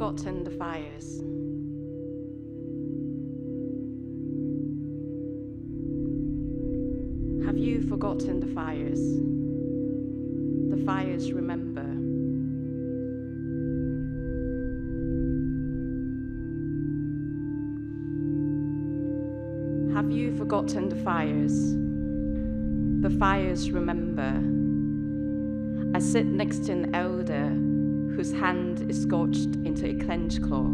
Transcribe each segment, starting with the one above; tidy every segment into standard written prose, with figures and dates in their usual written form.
forgotten the fires? Have you forgotten the fires? The fires remember. Have you forgotten the fires? The fires remember. I sit next to an elder whose hand is scorched into a clenched claw.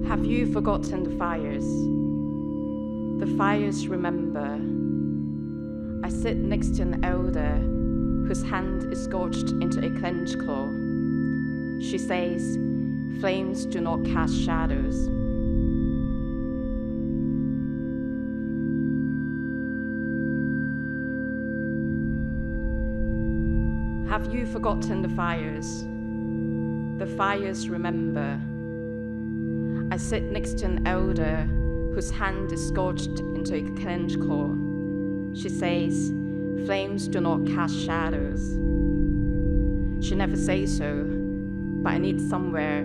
Have you forgotten the fires? The fires remember. I sit next to an elder whose hand is scorched into a clenched claw. She says, "Flames do not cast shadows." Have you forgotten the fires? The fires remember. I sit next to an elder whose hand is scorched into a clenched claw. She says, "Flames do not cast shadows." She never says so, but I need somewhere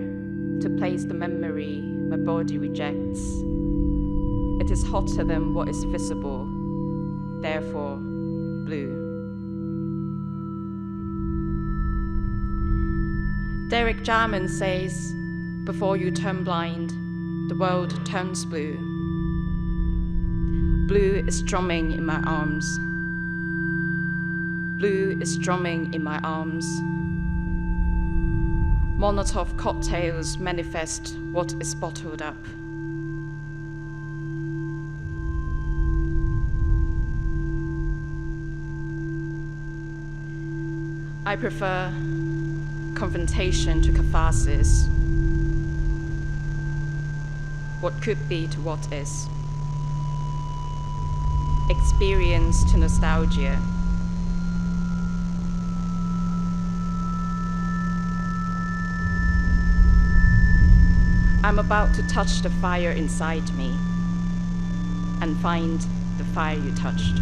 to place the memory my body rejects. It is hotter than what is visible, therefore blue. Derek Jarman says, "Before you turn blind, the world turns blue." Blue is drumming in my arms. Blue is drumming in my arms. Molotov cocktails manifest what is bottled up. I prefer confrontation to catharsis. What could be to what is. Experience to nostalgia. I'm about to touch the fire inside me and find the fire you touched.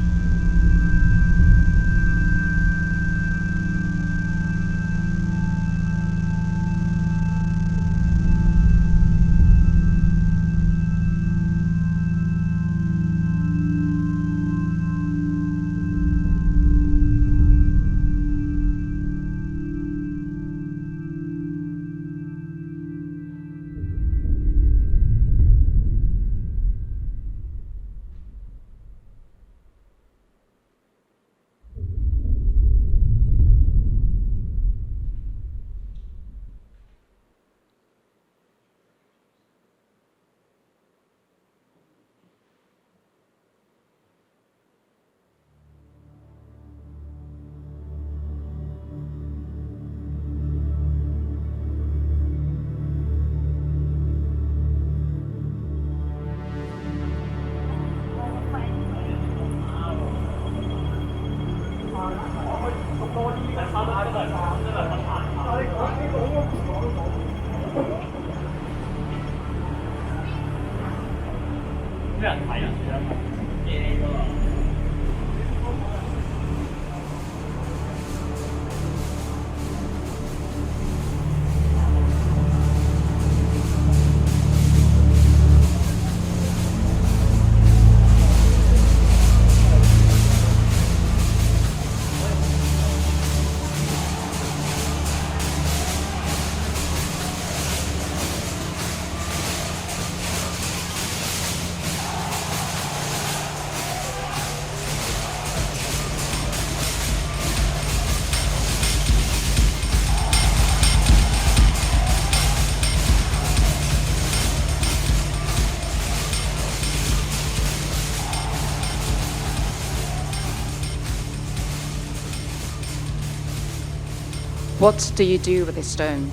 What do you do with a stone?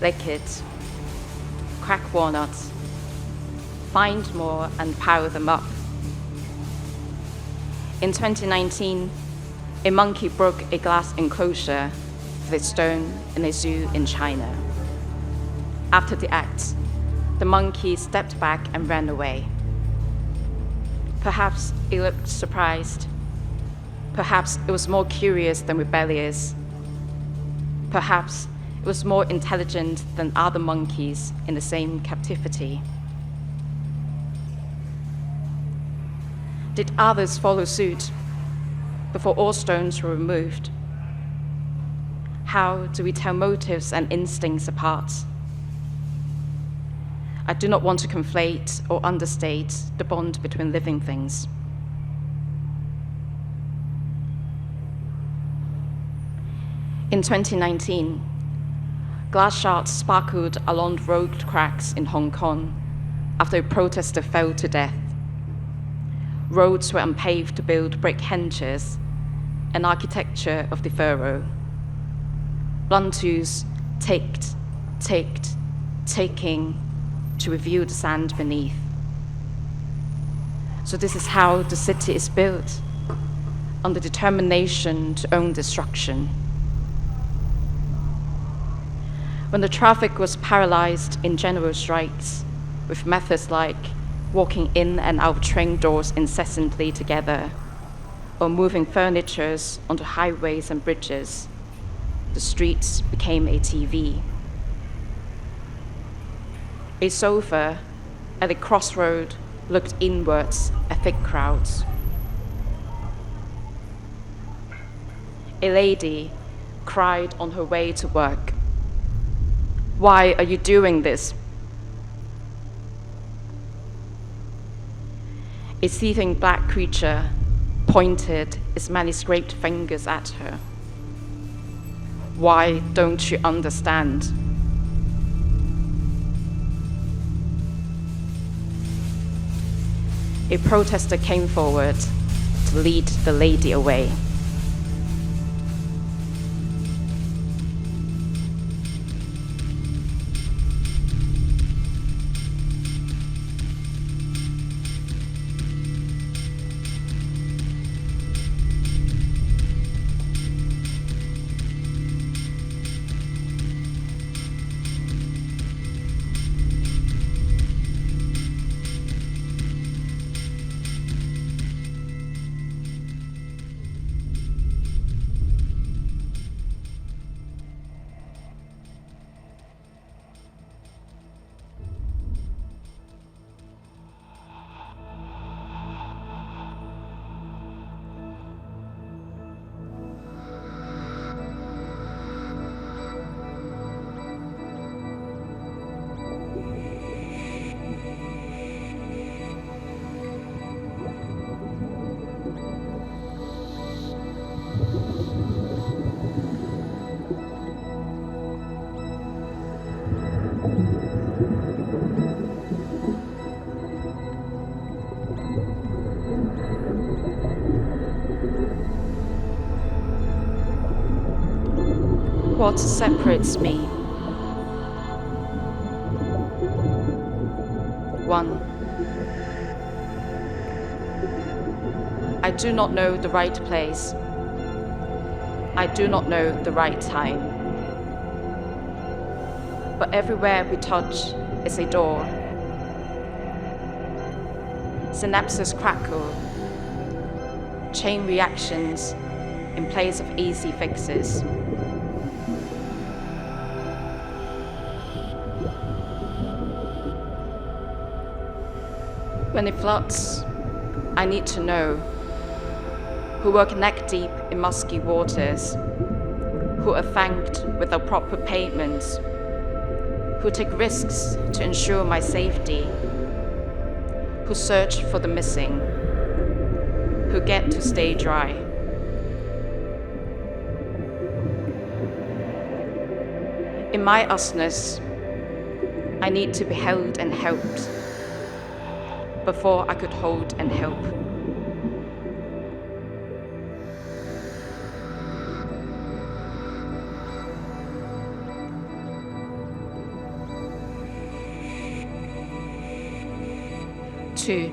Lick it, crack walnuts, find more and pile them up. In 2019, a monkey broke a glass enclosure with a stone in a zoo in China. After the act, the monkey stepped back and ran away. Perhaps it looked surprised. Perhaps it was more curious than rebellious. Perhaps it was more intelligent than other monkeys in the same captivity. Did others follow suit before all stones were removed? How do we tell motives and instincts apart? I do not want to conflate or understate the bond between living things. In 2019, glass shards sparkled along road cracks in Hong Kong after a protester fell to death. Roads were unpaved to build brick henches, an architecture of the furrow. Bluntooths ticked, ticking to reveal the sand beneath. So this is how the city is built, on the determination to own destruction. When the traffic was paralyzed in general strikes, with methods like walking in and out of train doors incessantly together, or moving furniture onto highways and bridges, the streets became a TV. A sofa at a crossroad looked inwards at thick crowds. A lady cried on her way to work, "Why are you doing this?" A seething black creature pointed its many scraped fingers at her. "Why don't you understand?" A protester came forward to lead the lady away. What separates me? 1. I do not know the right place. I do not know the right time. But everywhere we touch is a door. Synapses crackle, chain reactions in place of easy fixes. When it floods, I need to know who work neck deep in musky waters, who are thanked without proper payments, who take risks to ensure my safety, who search for the missing, who get to stay dry. In my usness, I need to be held and helped before I could hold and help. Two.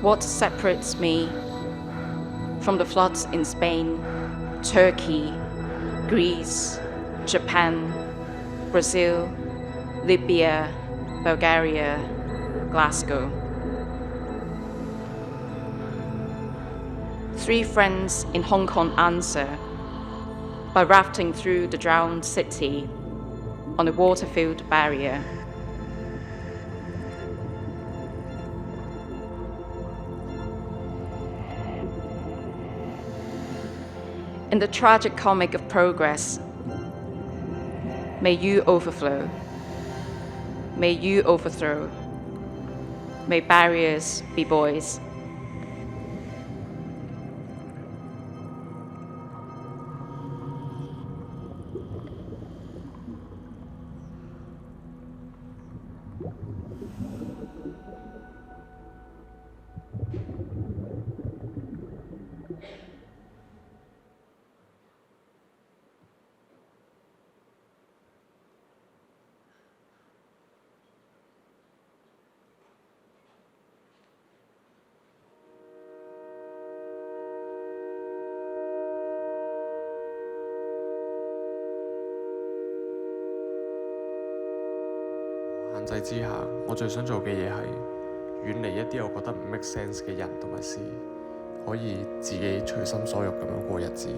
What separates me from the floods in Spain, Turkey, Greece, Japan, Brazil, Libya, Bulgaria, Glasgow. 3 friends in Hong Kong answer by rafting through the drowned city on a water-filled barrier. In the tragic comic of progress, may you overflow, may you overthrow, may barriers be boys.限制之下，我最想做嘅嘢係遠離一啲我覺得唔 make sense 嘅人同埋事，可以自己隨心所欲咁樣過日子。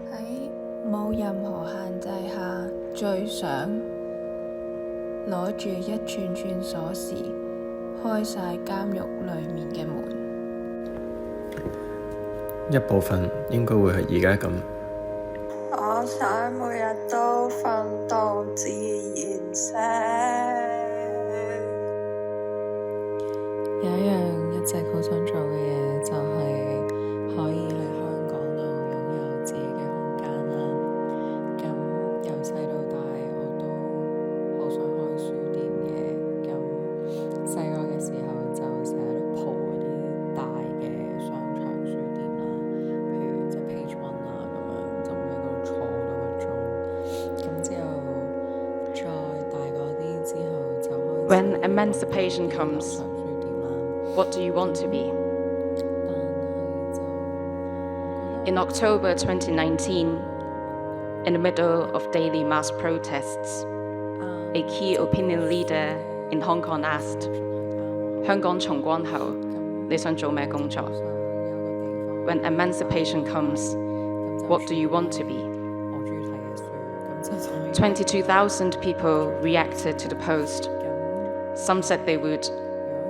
喺冇任何限制下，最想攞住一串串鎖匙，開晒監獄裡面嘅門。一部分應該會係而家咁。我想每日都瞓到自然醒。有一樣一直好想做嘅嘢，就係可以喺香港度擁有自己嘅空間啦。咁由細到大，我都好想開書店嘅。咁細個嘅時候就成日都蒲嗰啲大嘅商場書店啦，譬如即係 Page One 啊咁樣，就會喺嗰度坐多個鐘。咁之後再大個啲之後就開始 When emancipation comes, what do you want to be? In October 2019, in the middle of daily mass protests, a key opinion leader in Hong Kong asked, 香港重光後，你想做咩工作? When emancipation comes, what do you want to be? 22,000 people reacted to the post. Some said they would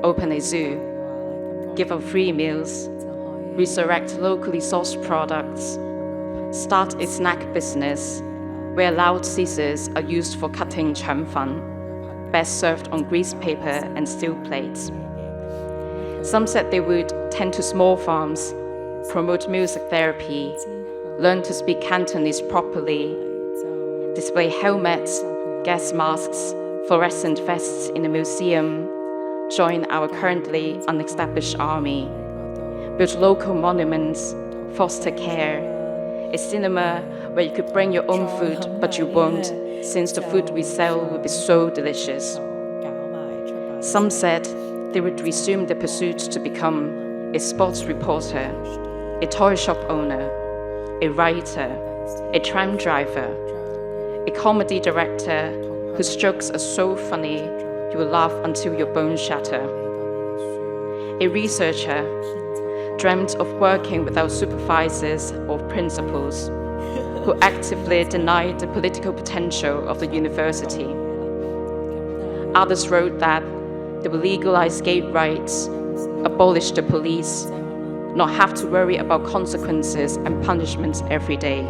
open a zoo, give out free meals, resurrect locally sourced products, start a snack business where loud scissors are used for cutting Cheng fan, best served on greased paper and steel plates. Some said they would tend to small farms, promote music therapy, learn to speak Cantonese properly, display helmets, gas masks, fluorescent vests in the museum, join our currently unestablished army, build local monuments, foster care, a cinema where you could bring your own food, but you won't, since the food we sell will be so delicious. Some said they would resume the pursuit to become a sports reporter, a toy shop owner, a writer, a tram driver, a comedy director whose jokes are so funny you will laugh until your bones shatter. A researcher dreamt of working without supervisors or principals, who actively denied the political potential of the university. Others wrote that they will legalize gay rights, abolish the police, not have to worry about consequences and punishments every day,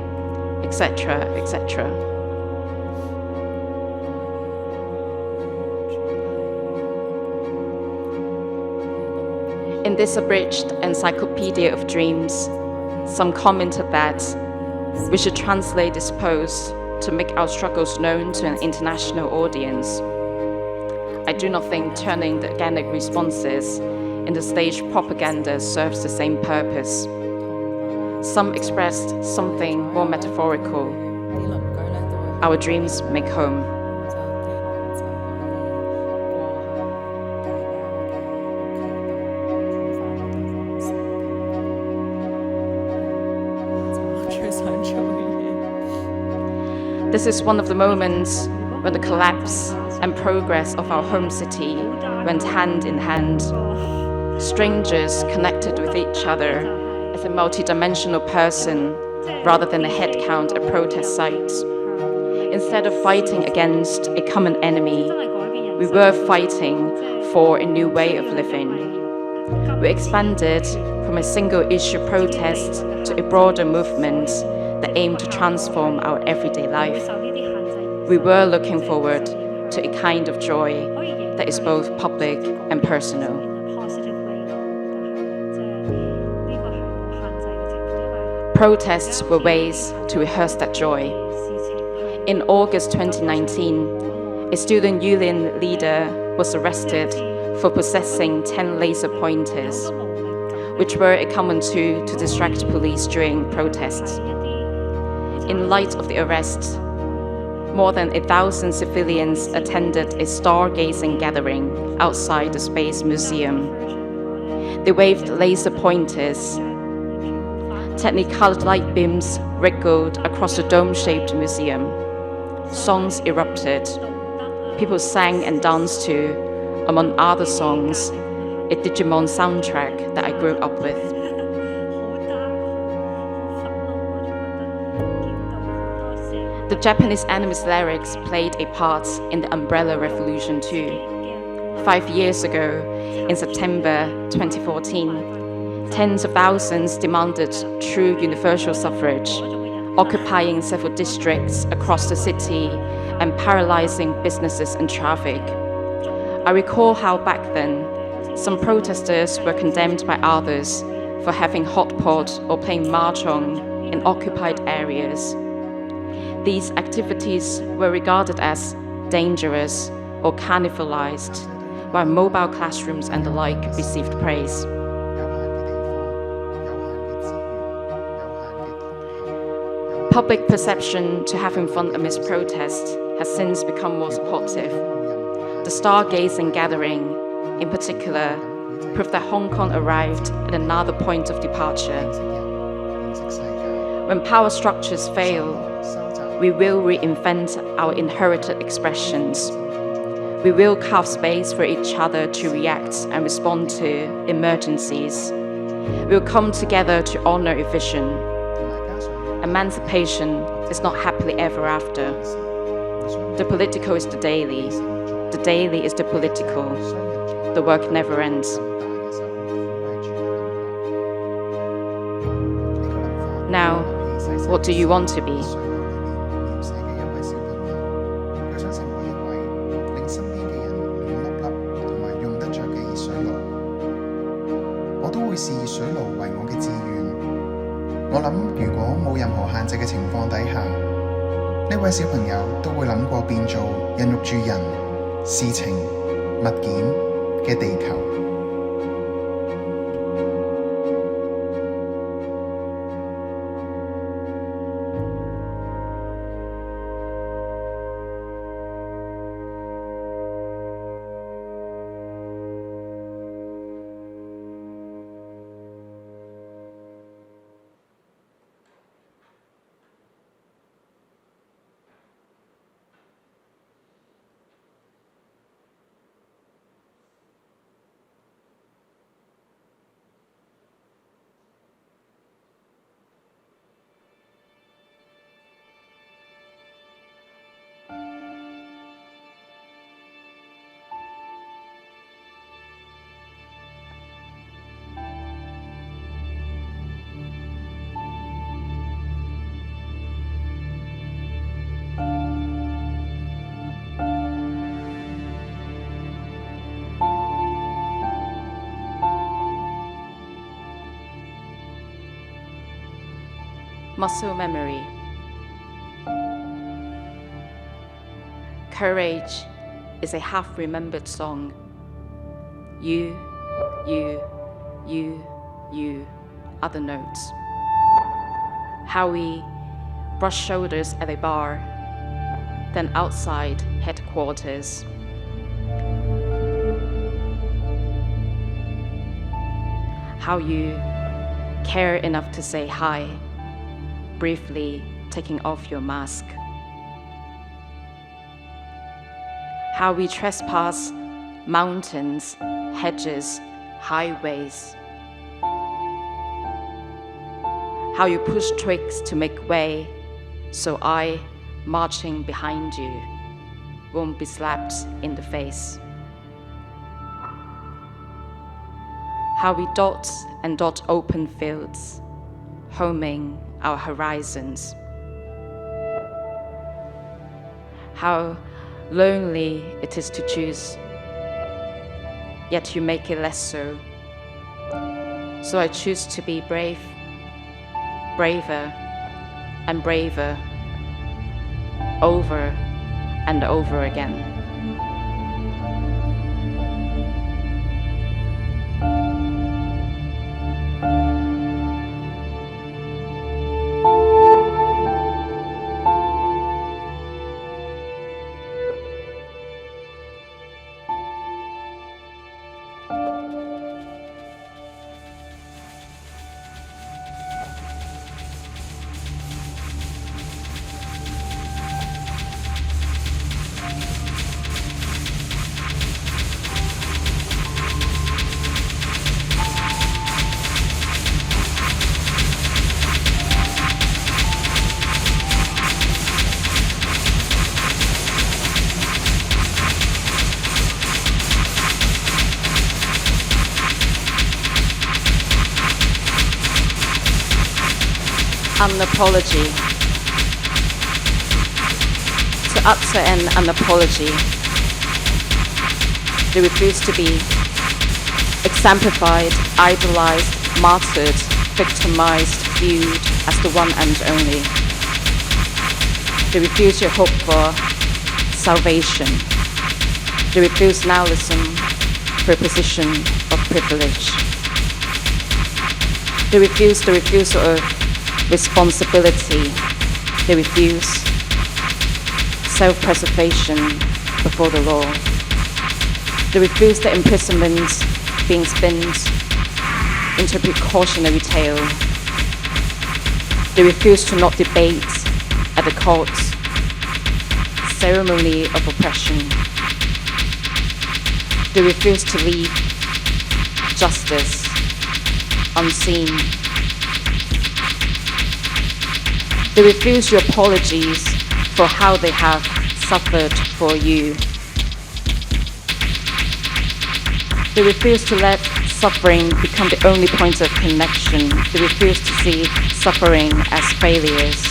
etc., etc. In this abridged encyclopedia of dreams, some commented that we should translate this post to make our struggles known to an international audience. I do not think turning the organic responses into stage propaganda serves the same purpose. Some expressed something more metaphorical. Our dreams make home. This is one of the moments when the collapse and progress of our home city went hand in hand. Strangers connected with each other as a multidimensional person rather than a head count at protest sites. Instead of fighting against a common enemy, we were fighting for a new way of living. We expanded from a single-issue protest to a broader movement that aimed to transform our everyday life. We were looking forward to a kind of joy that is both public and personal. Protests were ways to rehearse that joy. In August 2019, a student union leader was arrested for possessing 10 laser pointers, which were a common tool to distract police during protests. In light of the arrest, more than 1,000 civilians attended a stargazing gathering outside the Space Museum. They waved laser pointers. Technicolored light beams wriggled across the dome-shaped museum. Songs erupted. People sang and danced to, among other songs, a Digimon soundtrack that I grew up with. The Japanese anime's lyrics played a part in the Umbrella Revolution too. 5 years ago, in September 2014, tens of thousands demanded true universal suffrage, occupying several districts across the city and paralyzing businesses and traffic. I recall how back then, some protesters were condemned by others for having hot pot or playing mahjong in occupied areas. These activities were regarded as dangerous or carnivalized, while mobile classrooms and the like received praise. Public perception to having fun amidst protests has since become more supportive. The stargazing gathering, in particular, proved that Hong Kong arrived at another point of departure. When power structures fail, we will reinvent our inherited expressions. We will carve space for each other to react and respond to emergencies. We will come together to honor a vision. Emancipation is not happily ever after. The political is the daily. The daily is the political. The work never ends. Now, what do you want to be?呢位小朋友都會諗過變做孕育住人、事情、物件嘅地球。Muscle memory. Courage is a half-remembered song. You are the notes. How we brush shoulders at a bar, then outside headquarters. How you care enough to say hi, briefly taking off your mask. how we trespass mountains, hedges, highways, how you push twigs to make way, so I, marching behind you, won't be slapped in the face. How we dot and dot open fields, homing our horizons. How lonely it is to choose, yet you make it less so. So I choose to be brave, braver and braver, over and over again. An apology. To utter an apology. They refuse to be exemplified, idolized, martyred, victimized, viewed as the one and only. They refuse your hope for salvation. They refuse nihilism for a position of privilege. They refuse the refusal of responsibility. They refuse self-preservation before the law. They refuse the imprisonment being spinned into a precautionary tale. They refuse to not debate at the court's ceremony of oppression. They refuse to leave justice unseen. They refuse your apologies for how they have suffered for you. They refuse to let suffering become the only point of connection. They refuse to see suffering as failures.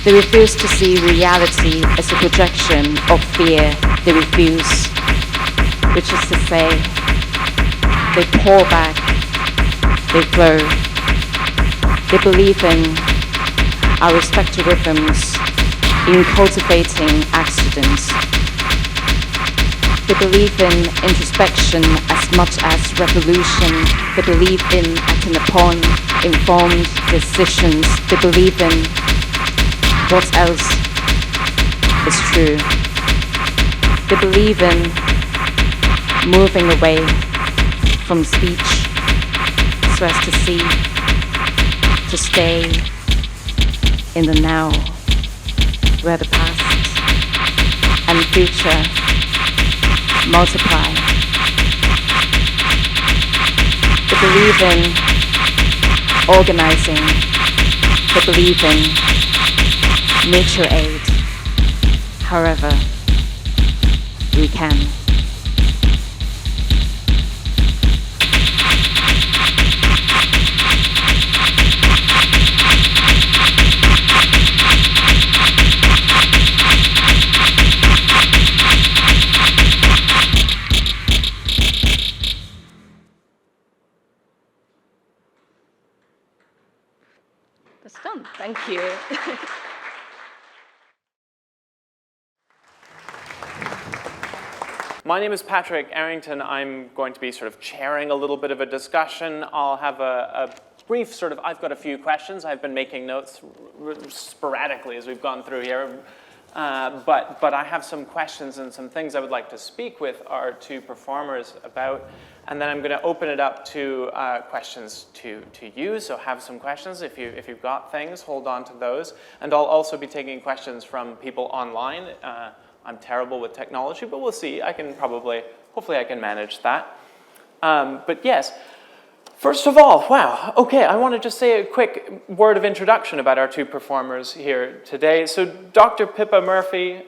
They refuse to see reality as a projection of fear. They refuse, which is to say, they pour back, they flow. They believe in our respective rhythms in cultivating accidents. They believe in introspection as much as revolution. They believe in acting upon informed decisions. They believe in what else is true. They believe in moving away from speech so as to see, to stay in the now, where the past and future multiply. They believe in organizing. They believe in mutual aid, however we can. That's done. Thank you. My name is Patrick Errington. I'm going to be sort of chairing a little bit of a discussion. I'll have a brief sort of, I've got a few questions. I've been making notes sporadically as we've gone through here. But I have some questions and some things I would like to speak with our two performers about. And then I'm going to open it up to questions to you. So have some questions. If you've got things, hold on to those. And I'll also be taking questions from people online. I'm terrible with technology, but we'll see. Hopefully I can manage that. But yes, first of all, wow, okay, I want to just say a quick word of introduction about our two performers here today. So Dr. Pippa Murphy,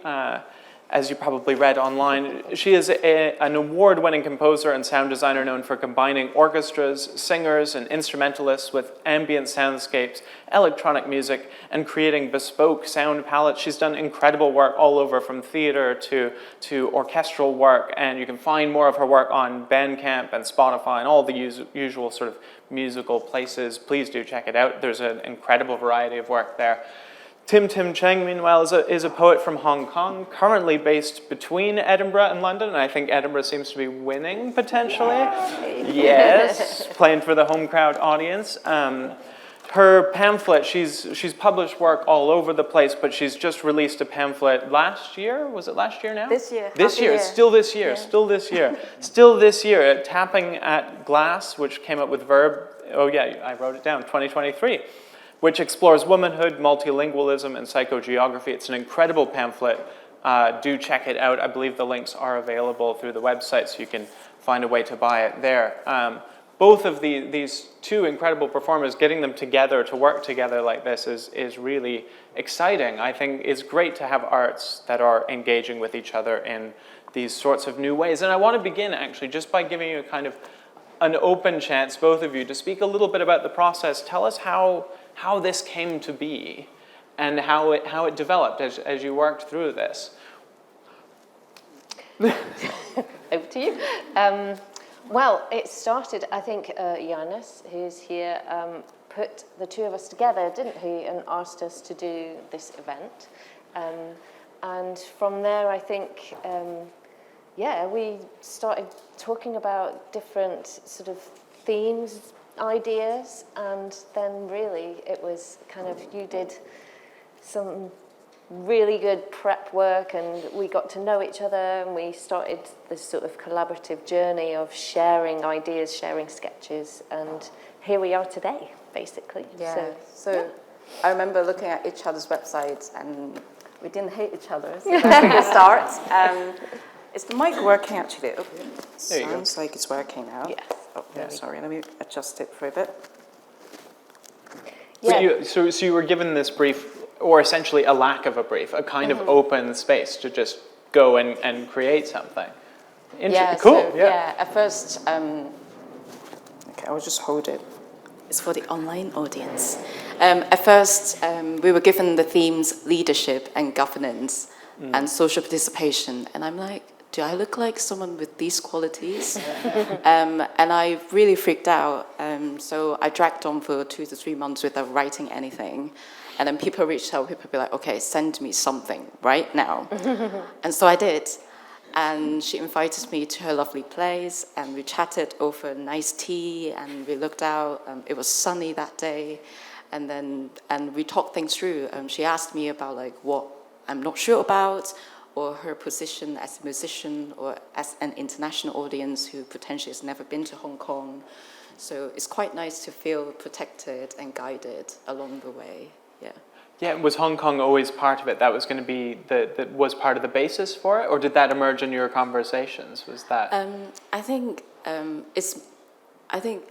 as you probably read online, she is an award-winning composer and sound designer known for combining orchestras, singers, and instrumentalists with ambient soundscapes, electronic music, and creating bespoke sound palettes. She's done incredible work all over, from theater to orchestral work, and you can find more of her work on Bandcamp and Spotify and all the usual sort of musical places. Please do check it out. There's an incredible variety of work there. Cheng, meanwhile, is a poet from Hong Kong, currently based between Edinburgh and London, and I think Edinburgh seems to be winning, potentially. Yes, playing for the home crowd audience. Her pamphlet, she's published work all over the place, but she's just released a pamphlet last year. Was it last year now? This year. This year. Still this year. Yeah. Still this year. Tapping at Glass, which came up with Verb. Oh yeah, I wrote it down. 2023. Which explores womanhood, multilingualism, and psychogeography. It's an incredible pamphlet. Do check it out. I believe the links are available through the website, so you can find a way to buy it there. Both of these two incredible performers, getting them together to work together like this is really exciting. I think it's great to have arts that are engaging with each other in these sorts of new ways. And I want to begin, actually, just by giving you kind of an open chance, both of you, to speak a little bit about the process. Tell us how this came to be and how it developed as you worked through this. Over to you. Well, it started, I think, Giannis, who's here, put the two of us together, didn't he, and asked us to do this event. And from there, I think, we started talking about different sort of themes, ideas, and then really it was kind of, you did some really good prep work and we got to know each other and we started this sort of collaborative journey of sharing ideas, sharing sketches, and here we are today, basically. Yeah. So I remember looking at each other's websites and we didn't hate each other, so that's a good start. Is the mic working actually? Oh, sounds like it's working now. Yes. Oh, yeah, sorry, let me adjust it for a bit. Yeah. So you were given this brief, or essentially a lack of a brief, a kind of open space to just go and create something. Cool. At first, okay, I'll just hold it. It's for the online audience. At first, we were given the themes leadership and governance and social participation, and I'm like, do I look like someone with these qualities? And I really freaked out. So I dragged on for 2 to 3 months without writing anything. And then people reached out, people be like, okay, send me something right now. And so I did. And she invited me to her lovely place, and we chatted over nice tea, and we looked out. It was sunny that day. And we talked things through. She asked me about like what I'm not sure about, or her position as a musician or as an international audience who potentially has never been to Hong Kong. So it's quite nice to feel protected and guided along the way. Yeah. Yeah, was Hong Kong always part of it? That was going to be that was part of the basis for it, or did that emerge in your conversations? Was that? I think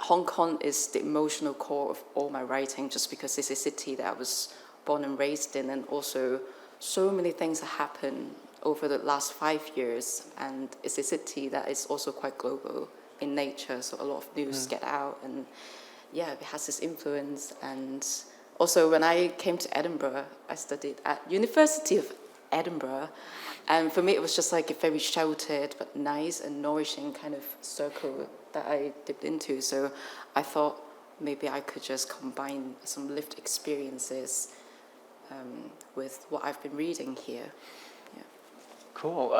Hong Kong is the emotional core of all my writing, just because it's a city that I was born and raised in, and also so many things have happened over the last 5 years, and it's a city that is also quite global in nature, so a lot of news get out, and it has this influence. And also when I came to Edinburgh, I studied at University of Edinburgh, and for me it was just like a very sheltered but nice and nourishing kind of circle that I dipped into. So I thought maybe I could just combine some lived experiences with what I've been reading here. Cool.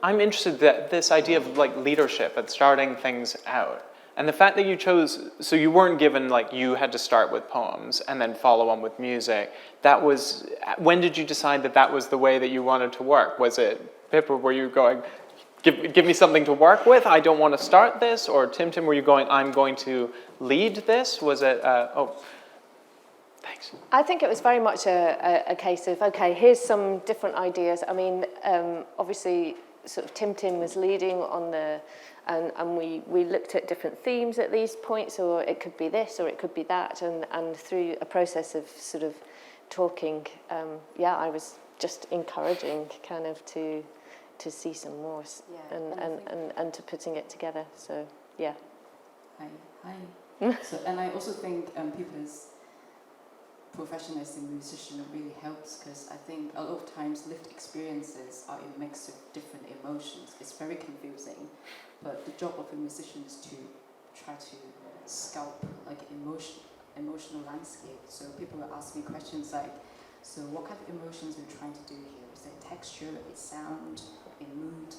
I'm interested that this idea of like leadership and starting things out, and the fact that you chose, so you weren't given like you had to start with poems and then follow on with music. That was, when did you decide that was the way that you wanted to work? Was it, Pippa, were you going, give me something to work with, I don't want to start this? Or Tim, were you going, I'm going to lead this? Was it, thank I think it was very much a case of, okay, here's some different ideas. I mean, obviously, sort of Tim was leading on the, and we looked at different themes at these points, or it could be this, or it could be that, and through a process of sort of talking, I was just encouraging kind of to see some more and to putting it together. So, yeah. Hi. So, and I also think Pippa's profession as a musician really helps, because I think a lot of times lived experiences are a mix of different emotions. It's very confusing, but the job of a musician is to try to sculpt like emotional landscape. So people will ask me questions like, so what kind of emotions are you trying to do here? Is there texture, a sound, a mood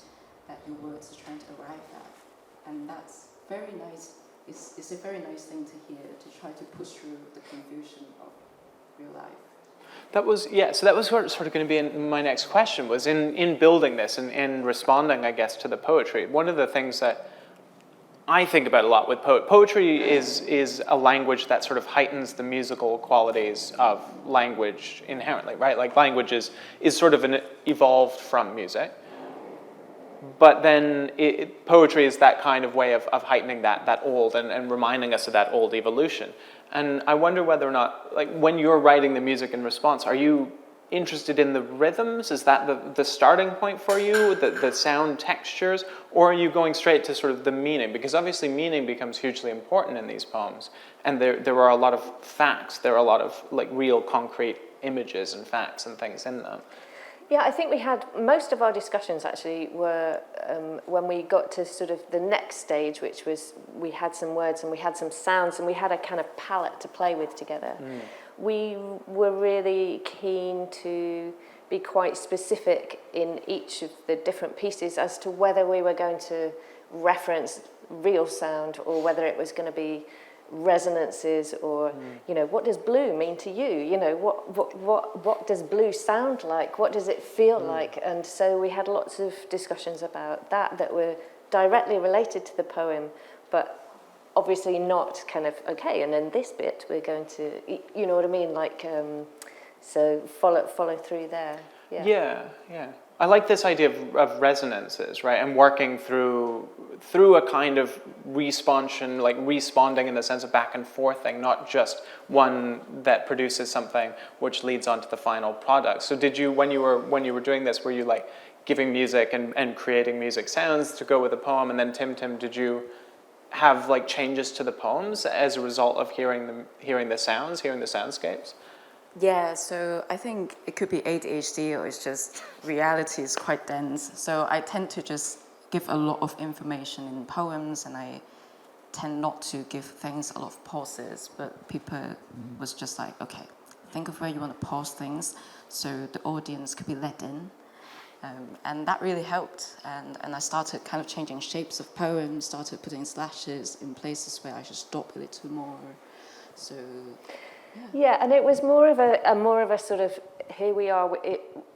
that your words are trying to arrive at? And that's very nice. It's a very nice thing to hear, to try to push through the confusion of real life. That was, so that was sort of going to be my next question, was in building this and in responding, I guess, to the poetry. One of the things that I think about a lot with poetry is a language that sort of heightens the musical qualities of language inherently, right? Like language is sort of evolved from music. But then poetry is that kind of way of heightening that old and reminding us of that old evolution. And I wonder whether or not, like when you're writing the music in response, are you interested in the rhythms? Is that the starting point for you, the sound textures? Or are you going straight to sort of the meaning? Because obviously meaning becomes hugely important in these poems. And there are a lot of facts, there are a lot of like real concrete images and facts and things in them. Yeah, I think we had, most of our discussions actually were when we got to sort of the next stage, which was we had some words and we had some sounds and we had a kind of palette to play with together. We were really keen to be quite specific in each of the different pieces as to whether we were going to reference real sound or whether it was going to be resonances or what does blue mean to you, what does blue sound like, what does it feel like? And so we had lots of discussions about that were directly related to the poem, but obviously not kind of okay, and then this bit we're going to, you know what I mean, like so follow through there. Yeah. I like this idea of resonances, right? And working through a kind of responsion, like responding in the sense of back and forth thing, not just one that produces something which leads on to the final product. So did you, when you were doing this, were you like giving music and creating music sounds to go with the poem? And then Tim, did you have like changes to the poems as a result of hearing the sounds, hearing the soundscapes? Yeah, so I think it could be ADHD or it's just reality is quite dense. So I tend to just give a lot of information in poems and I tend not to give things a lot of pauses. But Pippa was just like, okay, think of where you want to pause things so the audience could be let in. And that really helped. And I started kind of changing shapes of poems, started putting slashes in places where I should stop a little more. So... Yeah, and it was more of a sort of, here we are,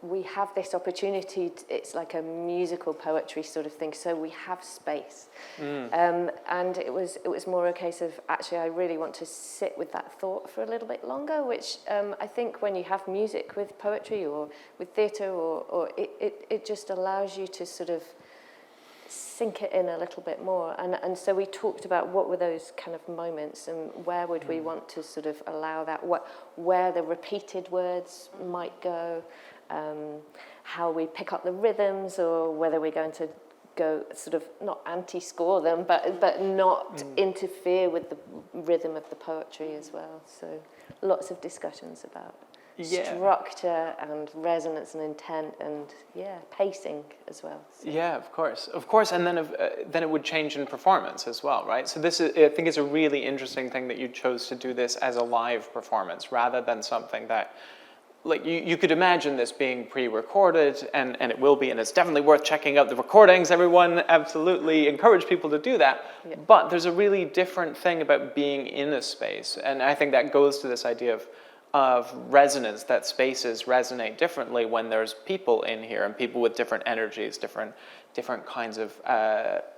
we have this opportunity, it's like a musical poetry sort of thing, so we have space. And it was more a case of, actually, I really want to sit with that thought for a little bit longer, which I think when you have music with poetry or with theatre, or it just allows you to sort of sink it in a little bit more, and so we talked about what were those kind of moments and where would we want to sort of allow that, where the repeated words might go, how we pick up the rhythms, or whether we're going to go sort of not anti-score them but not interfere with the rhythm of the poetry as well. So lots of discussions about structure and resonance and intent and pacing as well. So. Yeah, of course, and then it would change in performance as well, right? So this is, I think, it's a really interesting thing that you chose to do this as a live performance rather than something that, like, you could imagine this being pre-recorded, and it will be, and it's definitely worth checking out the recordings. Everyone, absolutely encourage people to do that. Yeah. But there's a really different thing about being in a space, and I think that goes to this idea of resonance, that spaces resonate differently when there's people in here and people with different energies, different kinds of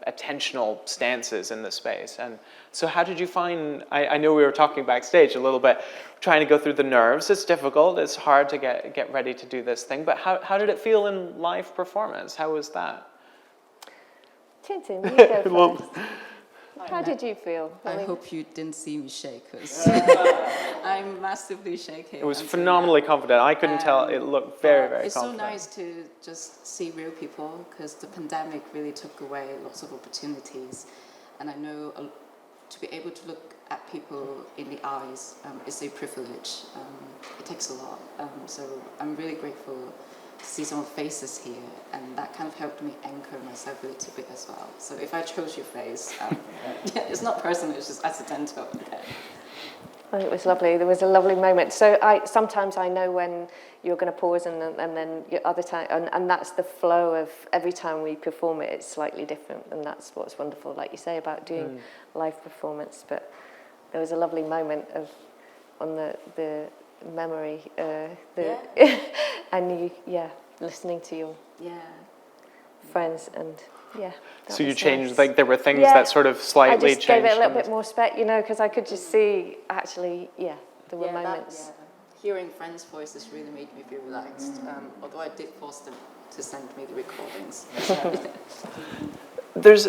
attentional stances in the space. And so how did you find, I know we were talking backstage a little bit, trying to go through the nerves. It's difficult, it's hard to get ready to do this thing, but how did it feel in live performance? How was that? Tintin, you go first. Well, How did you feel? I hope you didn't see me shake, because I'm massively shaking. It was phenomenally confident. I couldn't tell. It looked very, very it's confident. It's so nice to just see real people, because the pandemic really took away lots of opportunities. And I know to be able to look at people in the eyes is a privilege. It takes a lot. So I'm really grateful to see some of the faces here, and that kind of helped me anchor myself a little bit as well. So if I chose your face, yeah, it's not personal, it's just accidental. Okay. Oh, it was lovely. There was a lovely moment. So sometimes I know when you're going to pause, and then other time, and that's the flow of every time we perform it. It's slightly different, and that's what's wonderful, like you say, about doing live performance. But there was a lovely moment on the memory, and you, listening to your friends, and So you was changed, nice. like there were things that sort of slightly I just gave changed. it a little bit more spec, because I could just see, actually, there were moments. Hearing friends' voices really made me feel relaxed, although I did force them to send me the recordings.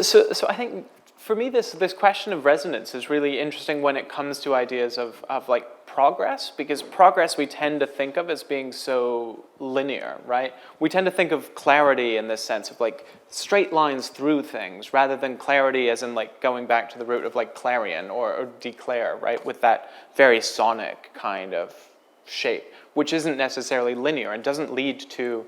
So I think for me this question of resonance is really interesting when it comes to ideas of like progress, because progress we tend to think of as being so linear, right? We tend to think of clarity in this sense of like straight lines through things, rather than clarity as in like going back to the root of like clarion or declare, right? With that very sonic kind of shape, which isn't necessarily linear and doesn't lead to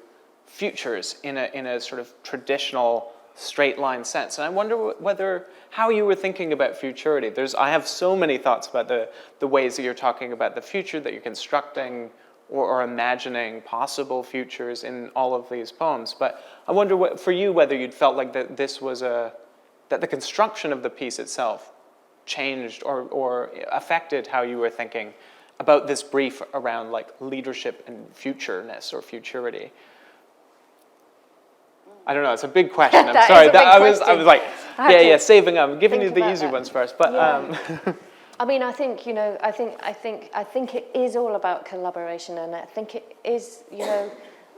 futures in a sort of traditional straight line sense. And I wonder how you were thinking about futurity. I have so many thoughts about the ways that you're talking about the future, that you're constructing or imagining possible futures in all of these poems. But I wonder for you whether you'd felt like that that the construction of the piece itself changed or affected how you were thinking about this brief around like leadership and futureness or futurity. I don't know. It's a big question. I'm sorry. I was like, saving. I'm giving you the easy ones first. But I mean, I think it is all about collaboration, and I think it is.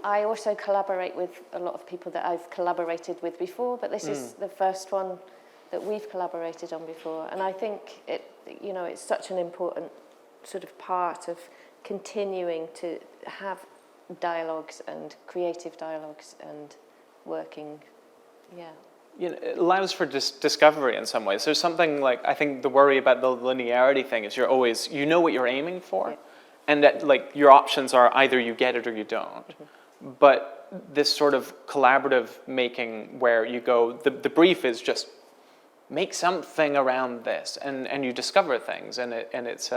I also collaborate with a lot of people that I've collaborated with before, but this is the first one that we've collaborated on before, and I think it's such an important sort of part of continuing to have dialogues and creative dialogues and working, it allows for discovery in some ways. There's something like, I think the worry about the linearity thing is you're always, what you're aiming for, and that like your options are either you get it or you don't. But this sort of collaborative making where you go, the brief is just make something around this, and you discover things, and it's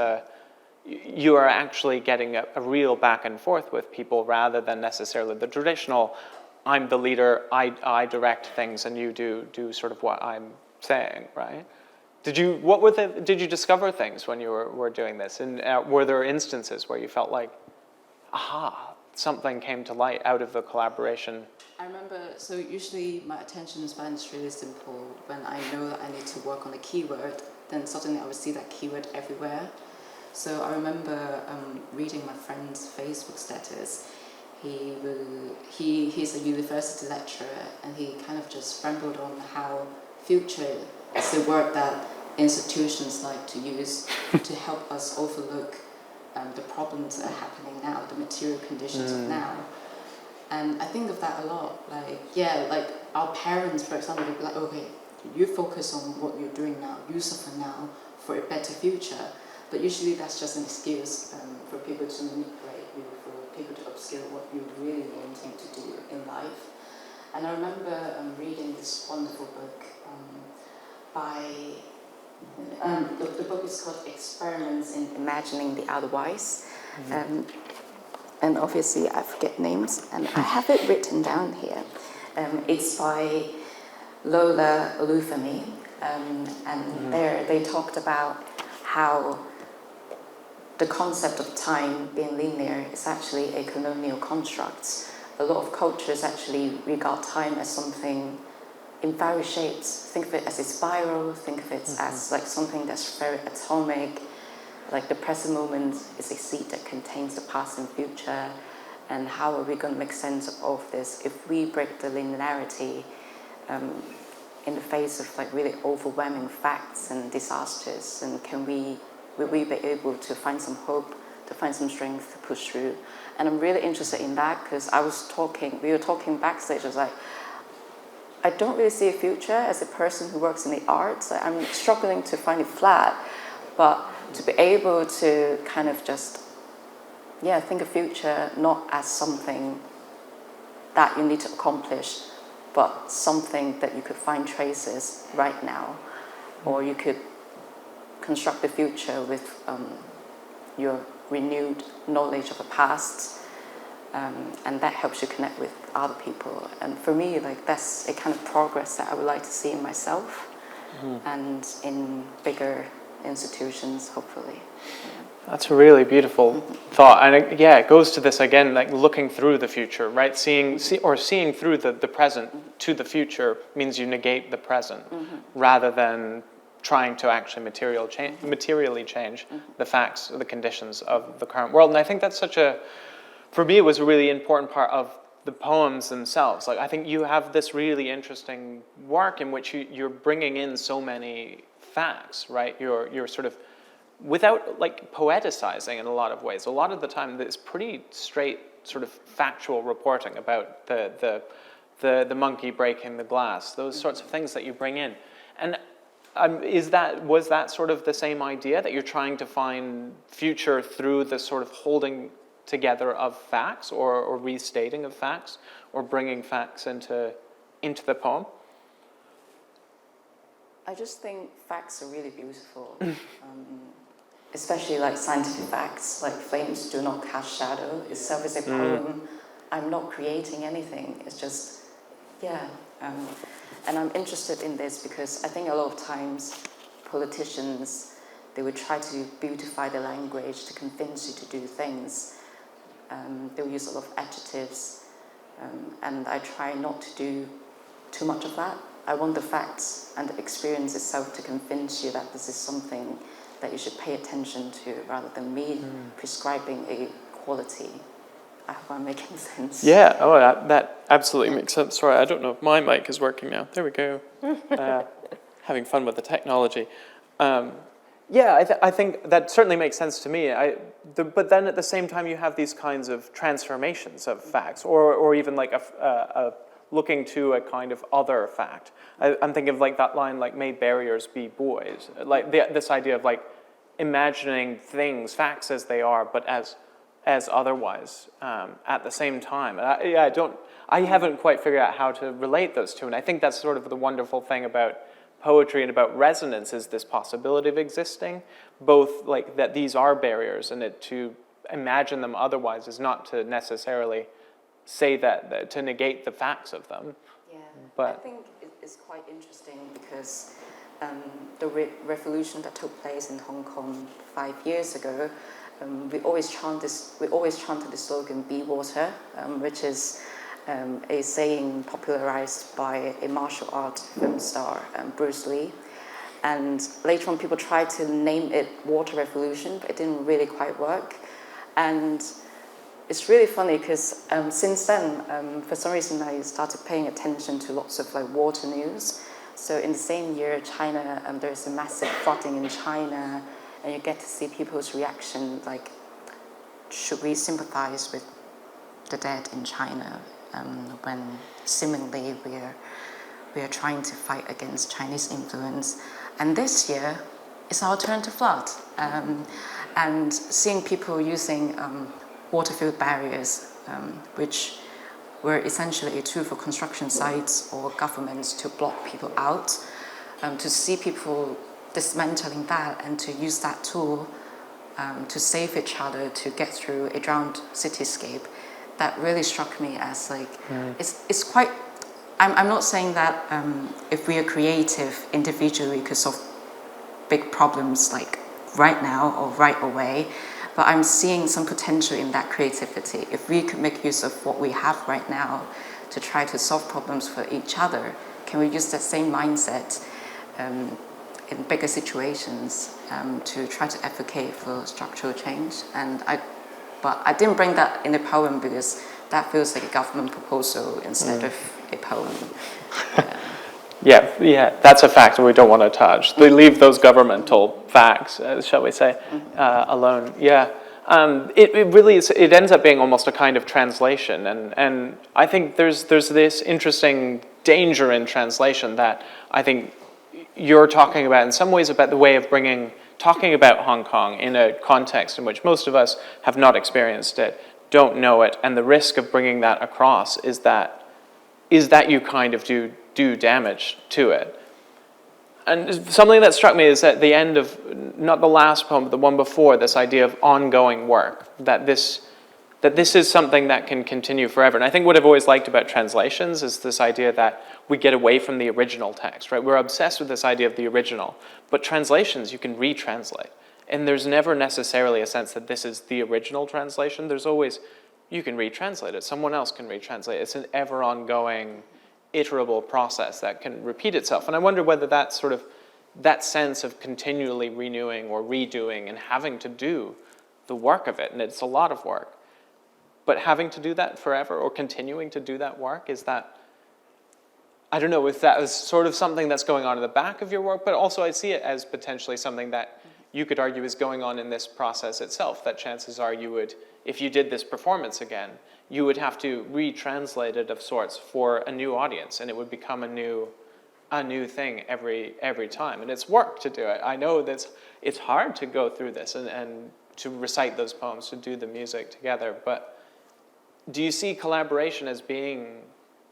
you are actually getting a real back and forth with people, rather than necessarily the traditional I'm the leader, I direct things, and you do sort of what I'm saying, right? Did you discover things when you were doing this? And were there instances where you felt like, aha, something came to light out of the collaboration? I remember, so usually my attention span is really simple. When I know that I need to work on a keyword, then suddenly I would see that keyword everywhere. So I remember reading my friend's Facebook status. He's a university lecturer, and he kind of just rambled on how future is the word that institutions like to use to help us overlook the problems that are happening now, the material conditions of now. And I think of that a lot. Like our parents, for example, would be like, okay, you focus on what you're doing now, you suffer now for a better future. But usually that's just an excuse for people to manipulate you, for people to obscure what you really wanting to do in life. And I remember reading this wonderful book the book is called Experiments in Imagining the Otherwise. And obviously I forget names, and I have it written down here. It's by Lola Olufemi, and there they talked about how the concept of time being linear is actually a colonial construct. A lot of cultures actually regard time as something in various shapes. Think of it as a spiral, think of it as like something that's very atomic, like the present moment is a seed that contains the past and future, and how are we going to make sense of all of this if we break the linearity in the face of like really overwhelming facts and disasters, and will we be able to find some hope, to find some strength to push through? And I'm really interested in that because we were talking backstage, I was like, I don't really see a future as a person who works in the arts. I'm struggling to find it flat, but to be able to kind of just, think of future not as something that you need to accomplish, but something that you could find traces right now, or you could construct the future with your renewed knowledge of the past, and that helps you connect with other people. And for me, like that's a kind of progress that I would like to see in myself and in bigger institutions, hopefully. That's a really beautiful thought, and it goes to this again, like looking through the future, right? Seeing through the present to the future means you negate the present, rather than trying to actually materially change the facts or the conditions of the current world. And I think that's for me, it was a really important part of the poems themselves. Like I think you have this really interesting work in which you're bringing in so many facts, right? You're sort of, without like poeticizing in a lot of ways. A lot of the time, it's pretty straight sort of factual reporting about the monkey breaking the glass, those sorts of things that you bring in. And was that sort of the same idea, that you're trying to find future through the sort of holding together of facts, or restating of facts, or bringing facts into the poem? I just think facts are really beautiful, especially like scientific facts, like flames do not cast shadow. Itself is a poem. I'm not creating anything. It's just, and I'm interested in this because I think a lot of times politicians, they would try to beautify the language to convince you to do things. They will use a lot of adjectives, and I try not to do too much of that. I want the facts and the experience itself to convince you that this is something that you should pay attention to, rather than me prescribing a quality. I hope I'm making sense. Yeah, that absolutely makes sense. Sorry, I don't know if my mic is working now. There we go. Having fun with the technology. I think that certainly makes sense to me. But then at the same time, you have these kinds of transformations of facts, or even like a looking to a kind of other fact. I'm thinking of like that line, like, "May barriers be buoys." Like this idea of like imagining things, facts as they are, but as otherwise at the same time. I haven't quite figured out how to relate those two, and I think that's sort of the wonderful thing about poetry and about resonance, is this possibility of existing, both like that these are barriers, and to imagine them otherwise is not to necessarily say that to negate the facts of them. Yeah, but I think it's quite interesting because the revolution that took place in Hong Kong 5 years ago, we always chanted the slogan "Be water," which is a saying popularized by a martial art film star, Bruce Lee. And later on, people tried to name it Water Revolution, but it didn't really quite work. And it's really funny because since then, for some reason, I started paying attention to lots of like water news. So in the same year, China, there's a massive flooding in China, and you get to see people's reaction, like, should we sympathize with the dead in China when seemingly we are trying to fight against Chinese influence? And this year, it's our turn to flood. And seeing people using water-filled barriers, which were essentially a tool for construction sites or governments to block people out, to see people dismantling that and to use that tool to save each other, to get through a drowned cityscape, that really struck me as like, it's quite, I'm not saying that if we are creative individually we could solve big problems like right now or right away, But I'm seeing some potential in that creativity. If we could make use of what we have right now to try to solve problems for each other, can we use that same mindset in bigger situations to try to advocate for structural change? But I didn't bring that in the poem because that feels like a government proposal instead of a poem. Yeah, that's a factor we don't want to touch. They leave those governmental facts, shall we say, alone. Yeah, it really is. It ends up being almost a kind of translation, and I think there's this interesting danger in translation that I think you're talking about in some ways about the way of talking about Hong Kong in a context in which most of us have not experienced it, don't know it, and the risk of bringing that across is that you kind of do damage to it. And something that struck me is at the end of, not the last poem, but the one before, this idea of ongoing work, that this is something that can continue forever. And I think what I've always liked about translations is this idea that we get away from the original text, right? We're obsessed with this idea of the original, but translations you can retranslate. And there's never necessarily a sense that this is the original translation. There's always, you can retranslate it, someone else can retranslate it. It's an ever ongoing, iterable process that can repeat itself. And I wonder whether that sense of continually renewing or redoing and having to do the work of it, and it's a lot of work, but having to do that forever or continuing to do that work, is that, I don't know if that is sort of something that's going on in the back of your work, but also I see it as potentially something that you could argue is going on in this process itself, that chances are you would, if you did this performance again, you would have to retranslate it of sorts for a new audience, and it would become a new thing every time. And it's work to do it. I know that it's hard to go through this and to recite those poems, to do the music together, but do you see collaboration as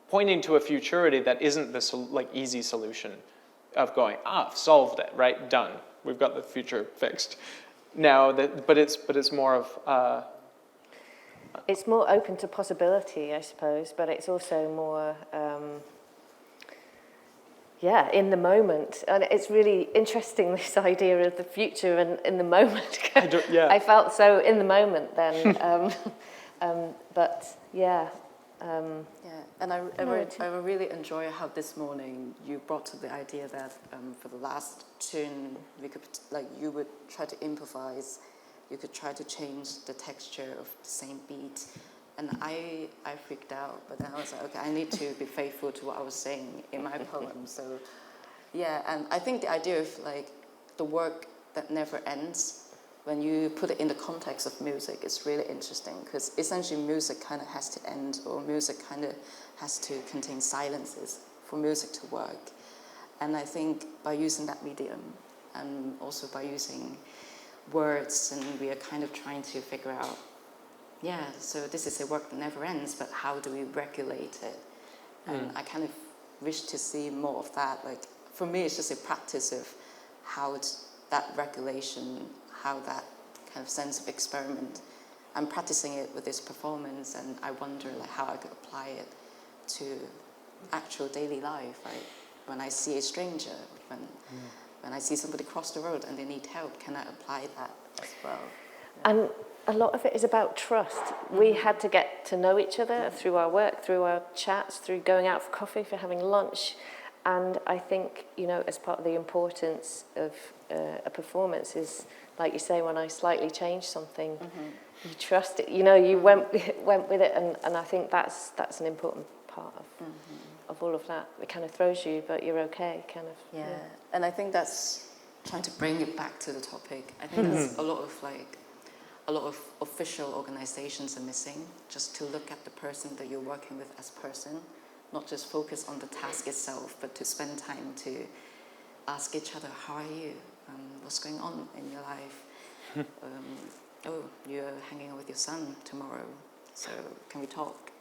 pointing to a futurity that isn't this easy solution of going, solved it, right, done, we've got the future fixed now, but it's more of it's more open to possibility, I suppose, but it's also more in the moment. And it's really interesting, this idea of the future and in the moment. I felt so in the moment then. And I really enjoy how this morning you brought to the idea that for the last tune, we could, you would try to improvise, you could try to change the texture of the same beat. And I freaked out, but then I was like, okay, I need to be faithful to what I was saying in my poem. So, and I think the idea of the work that never ends, when you put it in the context of music, it's really interesting, because essentially music kind of has to end, or music kind of has to contain silences for music to work. And I think by using that medium, and also by using words, and we are kind of trying to figure out, so this is a work that never ends, but how do we regulate it? And I kind of wish to see more of that. For me, it's just a practice of how that regulation, how that kind of sense of experiment, I'm practicing it with this performance, and I wonder how I could apply it to actual daily life, right? When I see a stranger, when I see somebody cross the road and they need help, can I apply that as well? And a lot of it is about trust. We had to get to know each other through our work, through our chats, through going out for coffee, for having lunch. And I think, as part of the importance of a performance is, like you say, when I slightly change something, you trust it. You went with it, and I think that's an important part of all of that. It kind of throws you, but you're okay, kind of. Yeah, and I think that's trying to bring it back to the topic. I think that's a lot of official organizations are missing, just to look at the person that you're working with as person, not just focus on the task itself, but to spend time to ask each other, how are you? What's going on in your life? You're hanging out with your son tomorrow, so can we talk,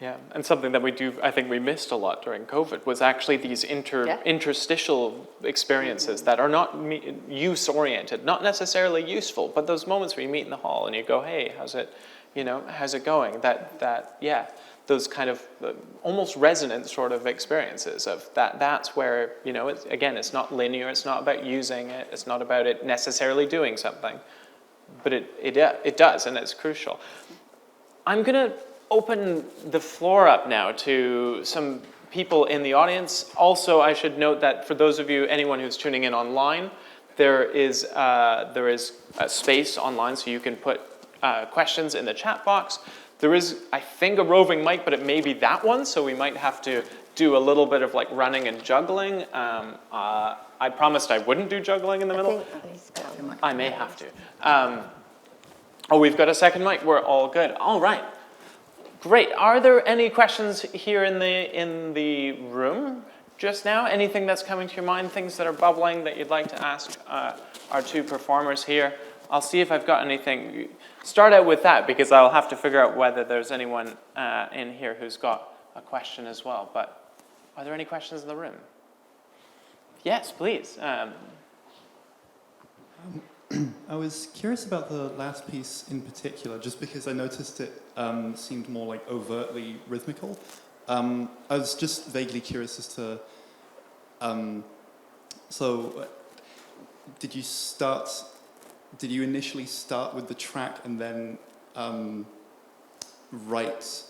Yeah, and something that I think we missed a lot during COVID was actually these interstitial experiences that are not use-oriented, not necessarily useful, but those moments where you meet in the hall and you go, hey, how's it going? Those kind of almost resonant sort of experiences of that's where, it's not linear, it's not about using it, it's not about it necessarily doing something, but it does, and it's crucial. I'm going to open the floor up now to some people in the audience. Also, I should note that for those of you, anyone who's tuning in online, there is a space online so you can put questions in the chat box. There is, I think, a roving mic, but it may be that one, so we might have to do a little bit of like running and juggling. I promised I wouldn't do juggling in the middle. I may have to. Oh, we've got a second mic. We're all good. All right. Great. Are there any questions here in the room just now? Anything that's coming to your mind? Things that are bubbling that you'd like to ask our two performers here? I'll see if I've got anything. Start out with that, because I'll have to figure out whether there's anyone in here who's got a question as well. But are there any questions in the room? Yes, please. I was curious about the last piece in particular, just because I noticed it seemed more like overtly rhythmical. I was just vaguely curious as to, so did you initially start with the track and then write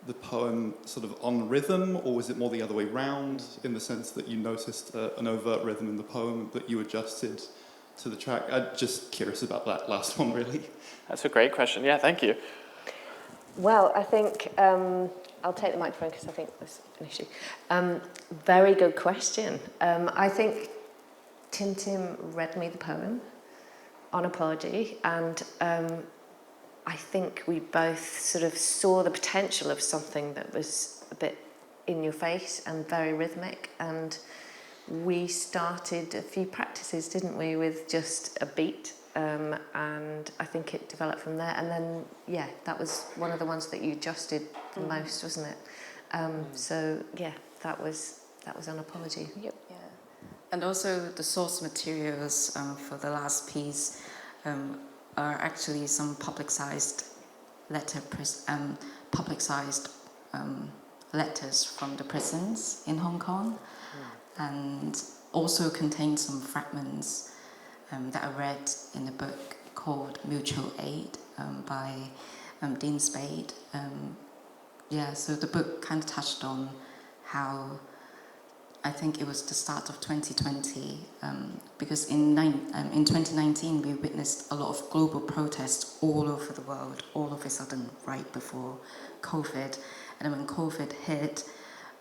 the poem sort of on rhythm, or was it more the other way round, in the sense that you noticed an overt rhythm in the poem that you adjusted to the track? I'm just curious about that last one, really. That's a great question. Yeah, thank you. Well, I think I'll take the microphone because I think that's an issue. Very good question. I think Tim read me the poem on apology, and I think we both sort of saw the potential of something that was a bit in your face and very rhythmic, and we started a few practices, didn't we, with just a beat, and I think it developed from there. And then, yeah, that was one of the ones that you adjusted the most, wasn't it? So, yeah, that was an apology. Yep. Yeah. And also the source materials for the last piece are actually some publicized letters from the prisons in Hong Kong. And also contain some fragments that I read in a book called Mutual Aid by Dean Spade. So the book kind of touched on how I think it was the start of 2020, because in 2019 we witnessed a lot of global protests all over the world, all of a sudden right before COVID. And then when COVID hit,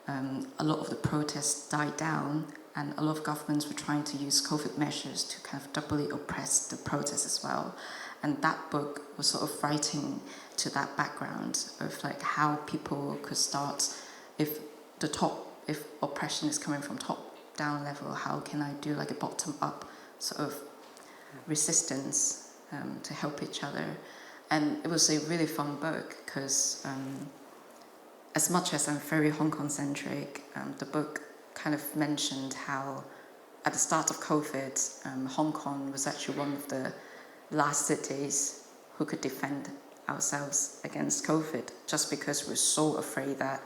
a lot of the protests died down, and a lot of governments were trying to use COVID measures to kind of doubly oppress the protests as well. And that book was sort of writing to that background of like how people could start, if oppression is coming from top down level, how can I do like a bottom up sort of resistance to help each other. And it was a really fun book because as much as I'm very Hong Kong centric, the book kind of mentioned how at the start of COVID, Hong Kong was actually one of the last cities who could defend ourselves against COVID, just because we're so afraid that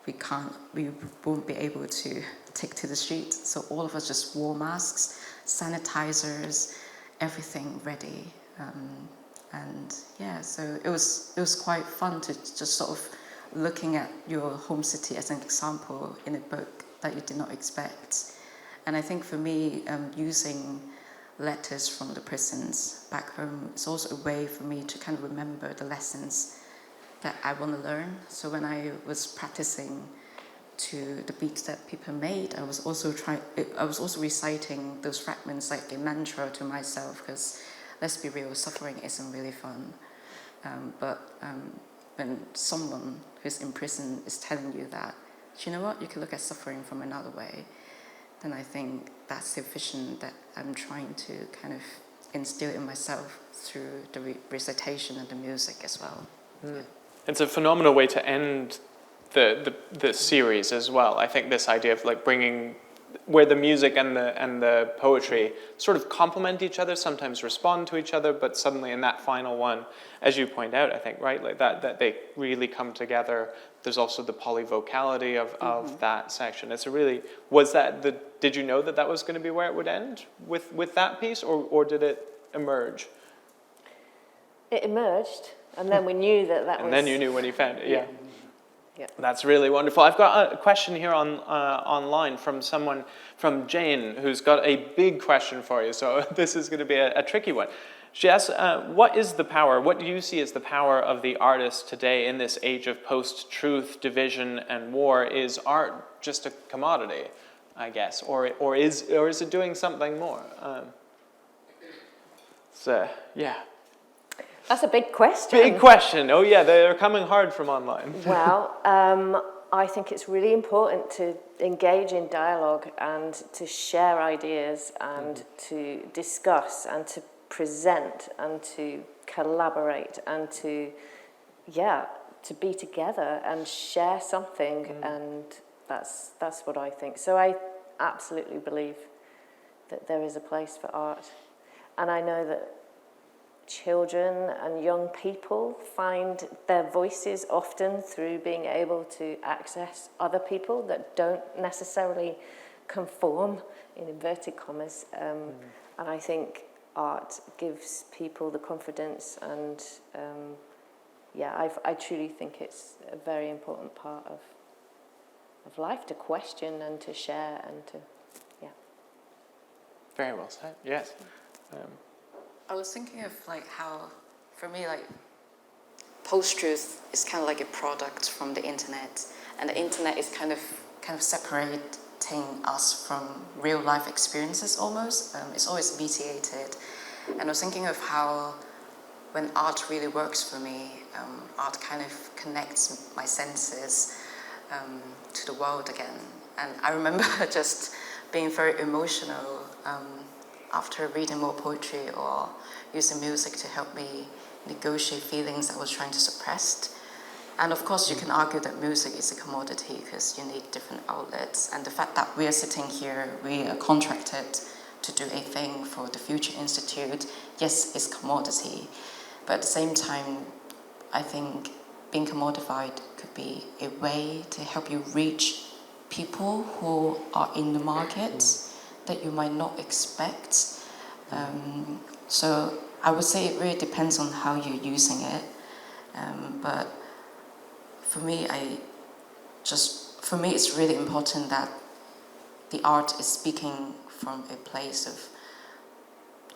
we won't be able to take to the streets. So all of us just wore masks, sanitizers, everything ready. So it was quite fun to just sort of looking at your home city as an example in a book that you did not expect. And I think for me, using letters from the prisons back home is also a way for me to kind of remember the lessons that I want to learn. So when I was practicing to the beats that Pippa made, I was also reciting those fragments like a mantra to myself, because let's be real, suffering isn't really fun. But when someone who's in prison is telling you that, you know what, you can look at suffering from another way, then I think that's the vision that I'm trying to kind of instill in myself through the recitation and the music as well. Mm. It's a phenomenal way to end the series as well. I think this idea of like bringing where the music and the poetry sort of complement each other, sometimes respond to each other, but suddenly in that final one, as you point out, I think, right, like that they really come together. There's also the polyvocality of that section. It's a really, did you know that was going to be where it would end with that piece, or did it emerge? it emerged, and then we knew that was... And then you knew when you found it, yeah. Yeah. That's really wonderful. I've got a question here online from someone, from Jane, who's got a big question for you. So this is going to be a tricky one. She asks, what do you see as the power of the artist today in this age of post-truth, division, and war? Is art just a commodity, I guess? Or is it doing something more? Yeah. That's a big question. Big question. Oh yeah, they're coming hard from online. Well, I think it's really important to engage in dialogue and to share ideas and to discuss and to present and to collaborate and to be together and share something, and that's what I think. So I absolutely believe that there is a place for art, and I know that children and young people find their voices often through being able to access other people that don't necessarily conform, in inverted commas, and I think art gives people the confidence, and I truly think it's a very important part of life to question and to share and to, Very well said, yes. I was thinking of how, for me, post-truth is kind of like a product from the internet, and the internet is kind of separating us from real life experiences almost. It's always mediated, and I was thinking of how when art really works for me, art kind of connects my senses to the world again. And I remember just being very emotional after reading more poetry or using music to help me negotiate feelings I was trying to suppress. And of course, you can argue that music is a commodity because you need different outlets. And the fact that we are sitting here, we are contracted to do a thing for the Future Institute, yes, it's commodity. But at the same time, I think being commodified could be a way to help you reach people who are in the market that you might not expect. So I would say it really depends on how you're using it. But for me, it's really important that the art is speaking from a place of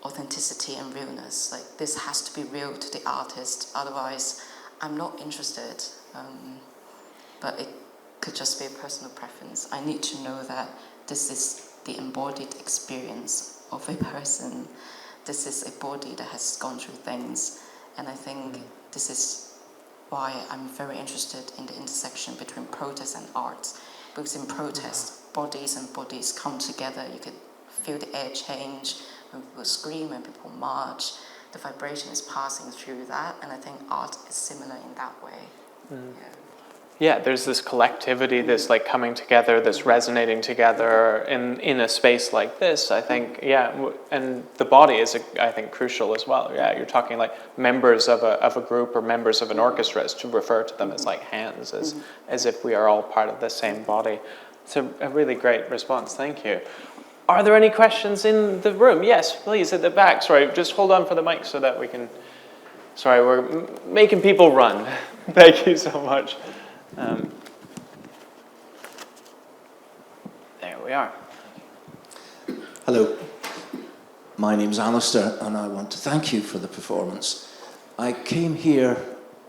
authenticity and realness. This has to be real to the artist, otherwise I'm not interested. But it could just be a personal preference. I need to know that this is the embodied experience of a person. This is a body that has gone through things, and I think this is why I'm very interested in the intersection between protest and art, because in protest, bodies and bodies come together. You could feel the air change when people scream, when people march. The vibration is passing through that, and I think art is similar in that way. Yeah, there's this collectivity, this coming together, this resonating together in a space like this, I think, and the body is, I think, crucial as well. Yeah, you're talking members of a group or members of an orchestra, is to refer to them as hands, as if we are all part of the same body. It's a really great response, thank you. Are there any questions in the room? Yes, please, at the back. Sorry, just hold on for the mic so that we can... Sorry, we're making people run. Thank you so much. There we are. Hello, my name's Alistair, and I want to thank you for the performance. I came here,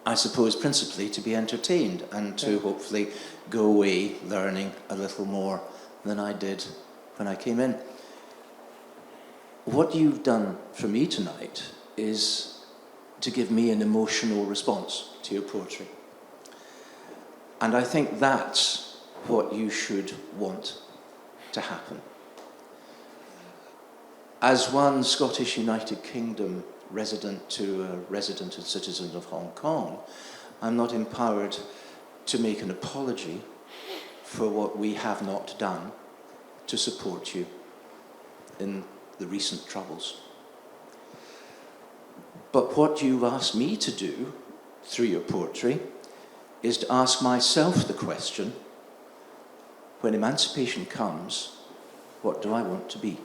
I suppose, principally to be entertained and to hopefully go away learning a little more than I did when I came in. What you've done for me tonight is to give me an emotional response to your poetry. And I think that's what you should want to happen. As one Scottish United Kingdom resident to a resident and citizen of Hong Kong, I'm not empowered to make an apology for what we have not done to support you in the recent troubles. But what you've asked me to do through your poetry is to ask myself the question, when emancipation comes, what do I want to be?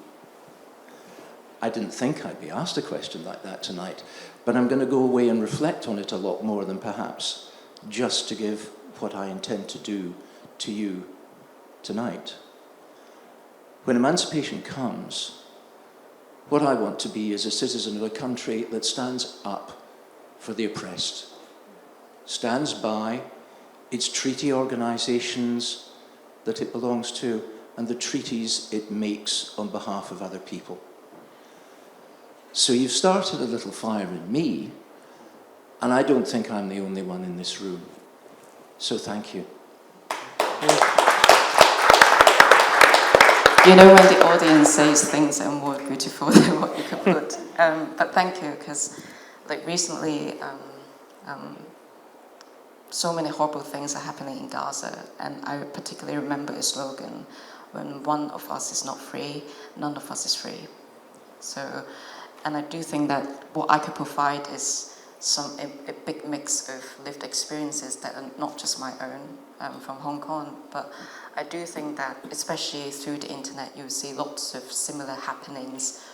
I didn't think I'd be asked a question like that tonight, but I'm going to go away and reflect on it a lot more than perhaps just to give what I intend to do to you tonight. When emancipation comes, what I want to be is a citizen of a country that stands up for the oppressed, stands by its treaty organisations that it belongs to and the treaties it makes on behalf of other people. So you've started a little fire in me, and I don't think I'm the only one in this room. So thank you. You know when the audience says things are more beautiful than what you could put. But thank you, because like recently, so many horrible things are happening in Gaza, and I particularly remember a slogan: when one of us is not free, none of us is free. So, and I do think that what I could provide is a big mix of lived experiences that are not just my own from Hong Kong, but I do think that especially through the internet you see lots of similar happenings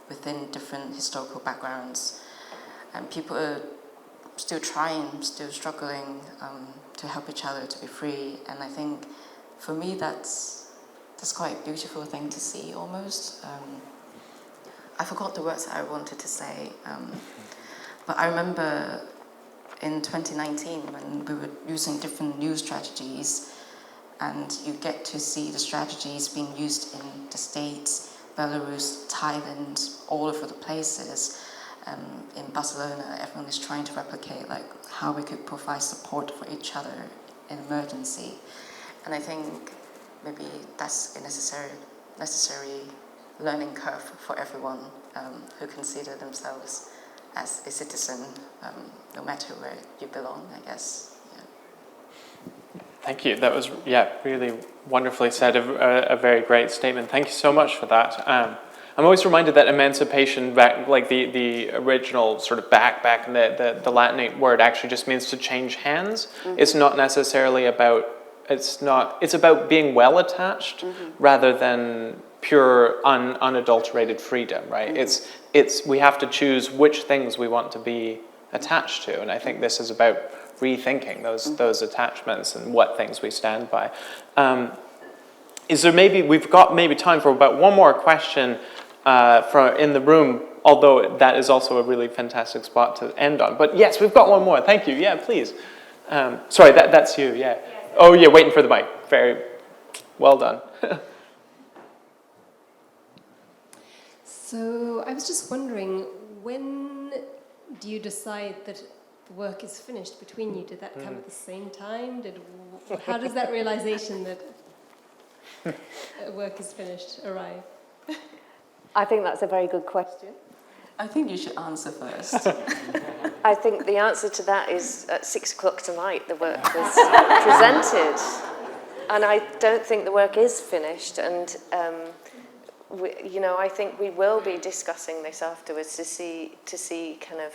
within different historical backgrounds, and people are still trying, still struggling to help each other to be free. And I think for me that's quite a beautiful thing to see almost. I forgot the words that I wanted to say, but I remember in 2019 when we were using different news strategies, and you get to see the strategies being used in the States, Belarus, Thailand, all over the places. In Barcelona, everyone is trying to replicate like how we could provide support for each other in emergency. And I think maybe that's a necessary learning curve for everyone who consider themselves as a citizen, no matter where you belong, I guess. Yeah. Thank you. That was, really wonderfully said, a very great statement. Thank you so much for that. I'm always reminded that emancipation, back, like the original sort of back in the Latinate word actually just means to change hands. Mm-hmm. It's not necessarily about, it's about being well attached rather than pure unadulterated freedom, right? Mm-hmm. We have to choose which things we want to be attached to, and I think this is about rethinking those attachments and what things we stand by. Is there we've got time for about one more question from in the room, although that is also a really fantastic spot to end on. But yes, we've got one more. Thank you. Yeah, please. Sorry, that's you. Yeah. Oh, yeah, waiting for the mic. Very well done. So I was just wondering, when do you decide that the work is finished between you? Did that come at the same time? How does that realization that work is finished arrive? I think that's a very good question. I think you should answer first. I think the answer to that is at 6 o'clock tonight the work was presented. And I don't think the work is finished. And, I think we will be discussing this afterwards to see kind of,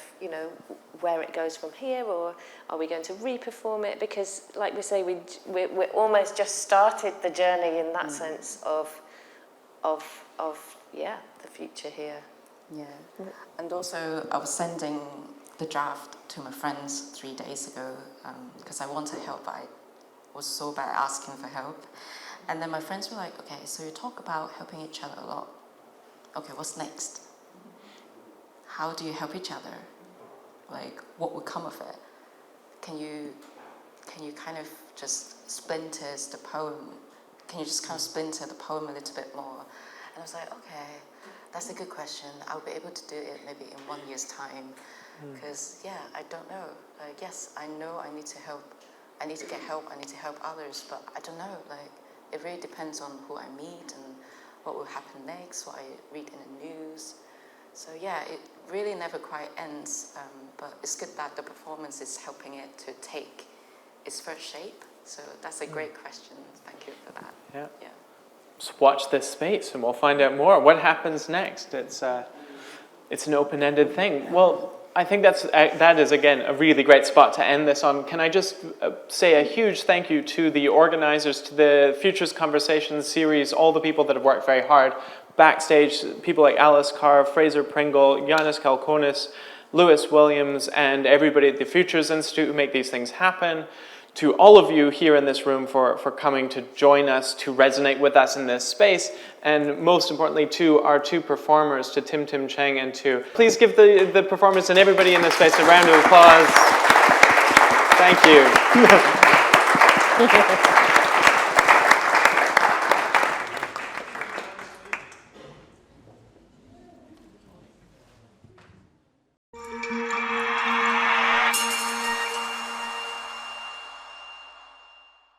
where it goes from here, or are we going to re-perform it? Because, like we say, we're almost just started the journey in that sense of the future here. Yeah, and also I was sending the draft to my friends 3 days ago because I wanted help, but I was so bad at asking for help. And then my friends were like, okay, so you talk about helping each other a lot. Okay, what's next? How do you help each other? Like, what would come of it? Can you kind of just splinter the poem? Can you just kind of splinter the poem a little bit more? And I was like, okay, that's a good question. I'll be able to do it maybe in 1 year's time. Because, I don't know. Yes, I know I need to help. I need to get help. I need to help others. But I don't know. It really depends on who I meet and what will happen next, what I read in the news. So, it really never quite ends. But it's good that the performance is helping it to take its first shape. So that's a great question. Thank you for that. Yeah. Just watch this space and we'll find out more. What happens next? It's an open-ended thing. Well, I think that is, again, a really great spot to end this on. Can I just say a huge thank you to the organizers, to the Futures Conversations series, all the people that have worked very hard, backstage, people like Alice Carr, Fraser Pringle, Giannis Kalkonis, Lewis Williams, and everybody at the Futures Institute who make these things happen. To all of you here in this room for coming to join us, to resonate with us in this space, and most importantly to our two performers, to Tim Cheng and to... Please give the performers and everybody in this space a round of applause. Thank you.